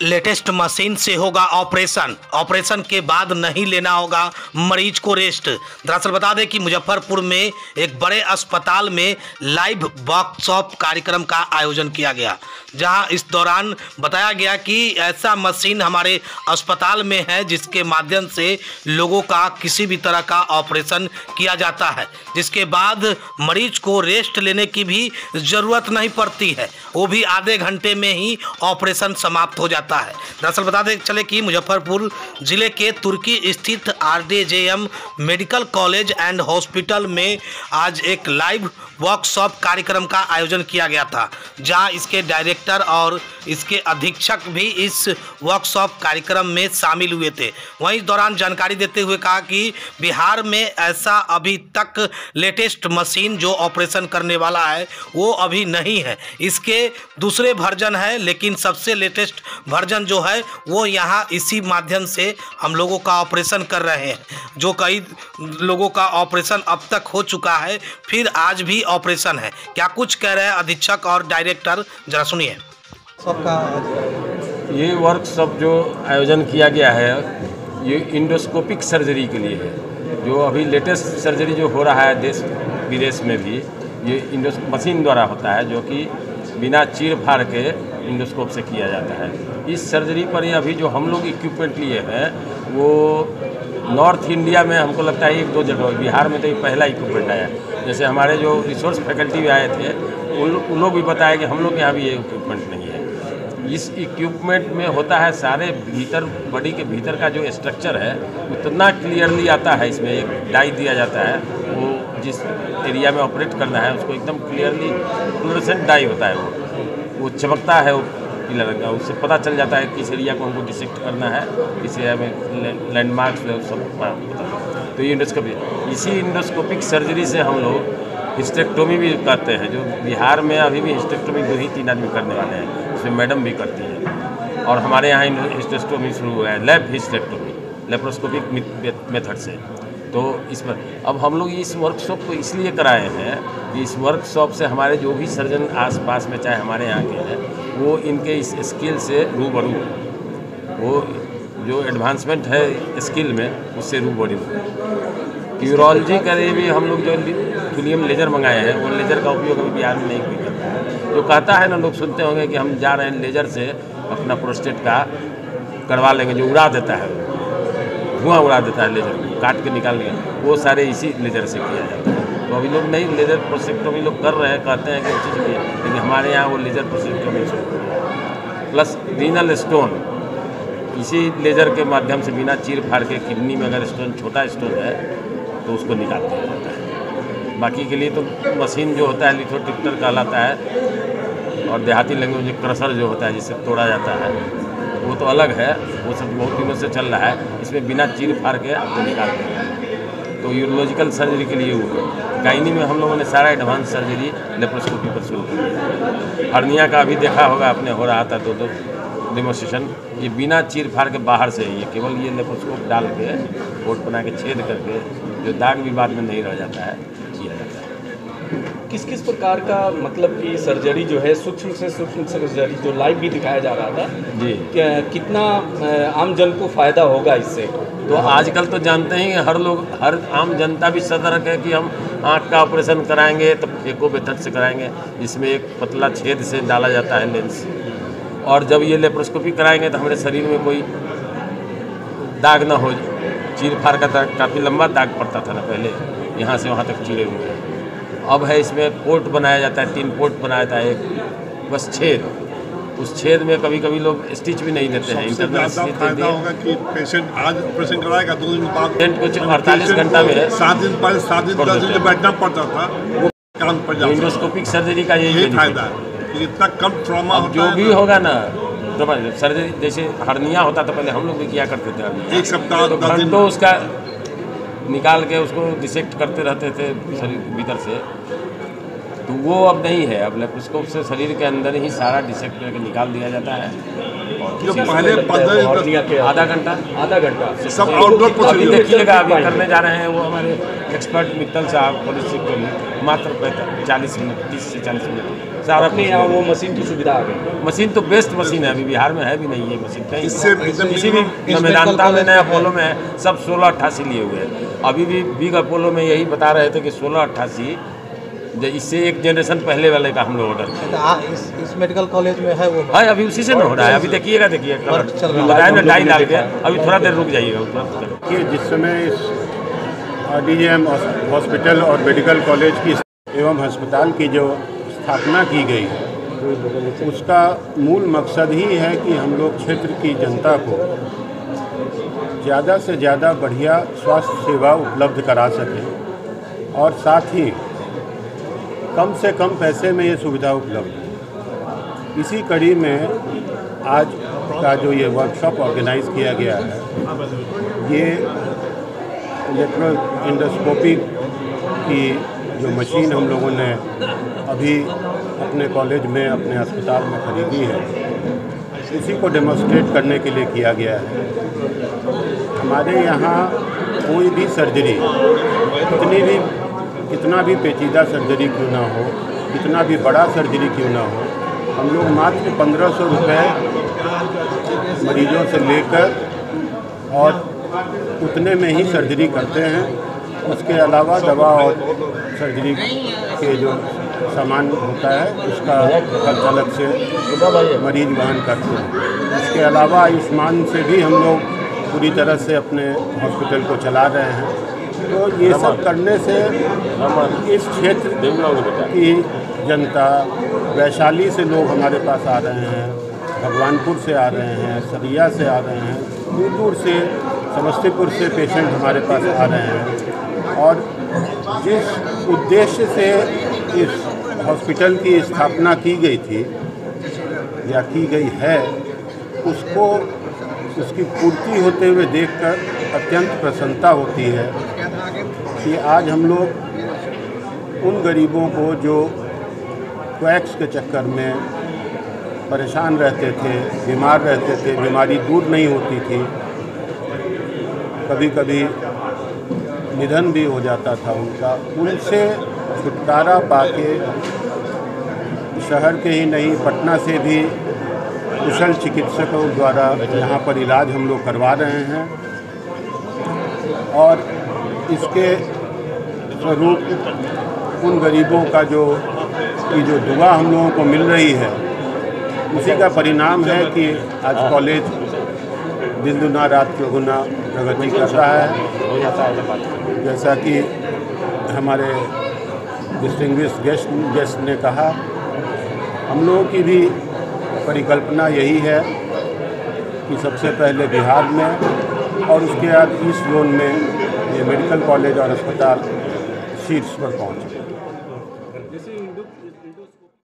Latest machine से होगा operation. Operation के बाद नहीं लेना होगा मरीज को रेस्ट। दरअसल बता दें कि मुजफ्फरपुर में एक बड़े अस्पताल में लाइव वर्कशॉप कार्यक्रम का आयोजन किया गया, जहां इस दौरान बताया गया कि ऐसा मशीन हमारे अस्पताल में है जिसके माध्यम से लोगों का किसी भी तरह का ऑपरेशन किया जाता है, जिसके बाद मरीज को रेस्ट लेने की भी ज़रूरत नहीं पड़ती है, वो भी आधे घंटे में ही ऑपरेशन समाप्त हो जाता है। दरअसल बता दें चले कि मुजफ्फरपुर जिले के तुर्की स्थित RDJM medical college and hospital में आज एक लाइव वर्कशॉप कार्यक्रम का आयोजन किया गया था, जहां इसके डायरेक्टर और इसके अधीक्षक भी इस वर्कशॉप कार्यक्रम में शामिल हुए थे। वहीं इस दौरान जानकारी देते हुए कहा कि बिहार में ऐसा अभी तक लेटेस्ट मशीन जो ऑपरेशन करने वाला है वो अभी नहीं है। इसके दूसरे वर्जन है, लेकिन सबसे लेटेस्ट वर्जन जो है वो यहाँ इसी माध्यम से हम लोगों का ऑपरेशन कर रहे हैं, जो कई लोगों का ऑपरेशन अब तक हो चुका है, फिर आज भी ऑपरेशन है। क्या कुछ कह रहे हैं अधीक्षक और डायरेक्टर, जरा सुनिए। सबका ये वर्कशॉप जो आयोजन किया गया है ये इंडोस्कोपिक सर्जरी के लिए है। जो अभी लेटेस्ट सर्जरी जो हो रहा है देश विदेश में भी ये मशीन द्वारा होता है, जो कि बिना चीर फाड़ के इंडोस्कोप से किया जाता है। इस सर्जरी पर ये अभी जो हम लोग इक्विपमेंट लिए हैं वो नॉर्थ इंडिया में हमको लगता है 1-2 जगह, बिहार में तो ये पहला इक्विपमेंट आया। जैसे हमारे जो रिसोर्स फैकल्टी भी आए थे उन लोग भी बताया कि हम लोग के यहाँ भी ये इक्विपमेंट नहीं है। इस इक्विपमेंट में होता है सारे भीतर बॉडी के भीतर का जो स्ट्रक्चर है उतना क्लियरली आता है। इसमें एक डाई दिया जाता है, वो जिस एरिया में ऑपरेट करना है उसको एकदम क्लियरली फ्लोरेसेंट डाई होता है, वो चमकता है, वो पीला रंग का। उससे पता चल जाता है किस एरिया को हमको डिसेक्ट करना है, किस एरिया में लैंडमार्क्स सब पता है। तो ये इंडोस्कोपी, इसी इंडोस्कोपिक सर्जरी से हम लोग हिस्टेक्टोमी भी करते हैं, जो बिहार में अभी भी हिस्टेक्टोमी 2-3 आदमी करने वाले हैं, उसमें मैडम भी करती हैं। और हमारे यहाँ हिस्टेक्टोमी शुरू हुआ है, लैब हिस्टेक्टोमी, लेप्रोस्कोपिक मेथड से। तो इस पर अब हम लोग इस वर्कशॉप को इसलिए कराए हैं कि इस वर्कशॉप से हमारे जो भी सर्जन आसपास में चाहे हमारे यहाँ के हैं वो इनके इस स्किल से रूबरू, वो जो एडवांसमेंट है स्किल में उससे रूबरू। यूरोलॉजी के लिए भी हम लोग जो थुलियम लेजर मंगाए हैं वो लेजर का उपयोग अभी बिहार में नहीं कोई करता है। जो कहता है ना, लोग सुनते होंगे कि हम जा रहे हैं लेजर से अपना प्रोस्टेट का करवा लेंगे, जो उड़ा देता है, धुआं उड़ा देता है, लेजर काट के निकाल लिया, वो सारे इसी लेजर से किया जाता है। तो अभी लोग नहीं लेजर प्रोस्टेक्टोमी लोग कर रहे हैं, कहते हैं कि उस चीज़ की, लेकिन हमारे यहाँ वो laser prostatectomy plus renal stone इसी लेजर के माध्यम से बिना चीर फाड़ के किडनी में अगर स्टोन, छोटा स्टोन है तो उसको निकाल दिया जाता है। बाकी के लिए तो मशीन जो होता है लिथोट्रिप्टर कहलाता है, और देहाती लैंग्वेज में क्रशर जो होता है जिससे तोड़ा जाता है वो तो अलग है, वो सब बहुत दिनों से चल रहा है। इसमें बिना चीर फाड़ के आपको निकाल दिया है। तो यूरोलॉजिकल सर्जरी के लिए वो गायनी में हम लोगों ने सारा एडवांस सर्जरी लेप्रोस्कोपी पर शुरू कर दिया। हर्निया का अभी देखा होगा आपने, हो रहा था 2 डेमोस्ट्रेशन, ये बिना चीर फाड़ के बाहर से ये केवल ये लेप्रोस्कोप डाल के बोर्ड बना के छेद करके जो दाग भी बाद में नहीं रह जाता है किया जाता है। किस किस प्रकार का मतलब कि सर्जरी जो है, सूक्ष्म से सूक्ष्म सर्जरी जो लाइव भी दिखाया जा रहा था जी, कितना आम जन को फ़ायदा होगा इससे? तो आजकल तो जानते हैं हर आम जनता भी सतर्क है कि हम आँख का ऑपरेशन कराएंगे तो फेको मेथड से कराएंगे, जिसमें एक पतला छेद से डाला जाता है लेंस। और जब ये लेप्रोस्कोपी कराएंगे तो हमारे शरीर में कोई दाग ना हो। चीर फाड़ का दाग, काफ़ी लंबा दाग पड़ता था ना पहले, यहाँ से वहाँ तक चीरे हुए। अब है इसमें पोर्ट बनाया जाता है, 3 पोर्ट बनाया जाता है, एक बस छेद, उस छेद में कभी कभी लोग स्टिच भी नहीं देते हैं। फायदा होगा कि पेशेंट आज ऑपरेशन कराएगा 2 दिन बाद पेशेंट कुछ 48 घंटा में 7 दिन पहले 7 दिन 10 दिन बैठना पड़ता था, वो काम पड़ जाता। इंडोस्कोपिक सर्जरी का यही फायदा है, इतना कम ट्रॉमा होता जो भी होगा ना, सर्जरी जैसे हर्निया होता था पहले हम लोग भी किया करते थे, 1 सप्ताह तो घंटों उसका निकाल के उसको डिसेक्ट करते रहते थे शरीर भीतर से, तो वो अब नहीं है। अब लेप्रोस्कोप से शरीर के अंदर ही सारा डिसेक्ट करके निकाल दिया जाता है और जो पहले 15 के आधा घंटा आधा घंटा सब आउटडोर अभी प्रोसीजर देखिएगा, अभी करने जा रहे हैं वो हमारे एक्सपर्ट मित्तल साहब पुलिस मात्र 40 मिनट 30 से 40 मिनट सारा अपने यहाँ वो मशीन की सुविधा आ गई। मशीन तो बेस्ट मशीन है, अभी बिहार में है भी नहीं ये मशीन कहीं इससे किसी भी न मेदांता में न अपोलो में है, सब 1688 लिए हुए हैं। अभी भी बिग अपोलो में यही बता रहे थे कि 1688 इससे एक जनरेशन पहले वाले का हम लोग ऑर्डर किया। इस मेडिकल कॉलेज में है वो हाँ, अभी उसी से ना हो रहा है। अभी देखिएगा बताया ना 2.5 लाख के, अभी थोड़ा देर रुक जाइएगा। कि जिस समय इस डीजेएम हॉस्पिटल और मेडिकल कॉलेज की एवं अस्पताल की जो स्थापना की गई है, उसका मूल मकसद ही है कि हम लोग क्षेत्र की जनता को ज़्यादा से ज़्यादा बढ़िया स्वास्थ्य सेवा उपलब्ध करा सकें और साथ ही कम से कम पैसे में ये सुविधा उपलब्ध है। इसी कड़ी में आज का जो ये वर्कशॉप ऑर्गेनाइज किया गया है, ये इलेक्ट्रो एंडोस्कोपी की जो मशीन हम लोगों ने अभी अपने कॉलेज में अपने अस्पताल में खरीदी है, इसी को डेमोन्स्ट्रेट करने के लिए किया गया है। हमारे यहाँ कोई भी सर्जरी कितना भी पेचीदा सर्जरी क्यों ना हो, कितना भी बड़ा सर्जरी क्यों ना हो, हम लोग मात्र 1500 रुपये मरीजों से लेकर और उतने में ही सर्जरी करते हैं। उसके अलावा दवा और सर्जरी के जो सामान होता है उसका खर्च अलग से मरीज वहन करते हैं। इसके अलावा आयुष्मान से भी हम लोग पूरी तरह से अपने हॉस्पिटल को चला रहे हैं। तो ये सब करने से इस क्षेत्र की जनता, वैशाली से लोग हमारे पास आ रहे हैं, भगवानपुर से आ रहे हैं, सरिया से आ रहे हैं, दूर दूर से समस्तीपुर से पेशेंट हमारे पास आ रहे हैं। और जिस उद्देश्य से इस हॉस्पिटल की स्थापना की गई थी या की गई है, उसकी पूर्ति होते हुए देखकर अत्यंत प्रसन्नता होती है कि आज हम लोग उन गरीबों को जो क्वैक्स के चक्कर में परेशान रहते थे, बीमार रहते थे, बीमारी दूर नहीं होती थी, कभी कभी निधन भी हो जाता था उनका, उनसे छुटकारा पाके शहर के ही नहीं पटना से भी कुशल चिकित्सकों द्वारा यहाँ पर इलाज हम लोग करवा रहे हैं। और इसके स्वरूप उन गरीबों का जो दुआ हम लोगों को मिल रही है, उसी का परिणाम है कि आज कॉलेज दिन दुना रात चौगुना प्रगति कर रहा है। जैसा कि हमारे डिस्टिंग्विश्ड गेस्ट ने कहा, हम लोगों की भी परिकल्पना यही है कि सबसे पहले बिहार में और उसके बाद ईस्ट जोन में ये मेडिकल कॉलेज और अस्पताल शीर्ष पर पहुँचे।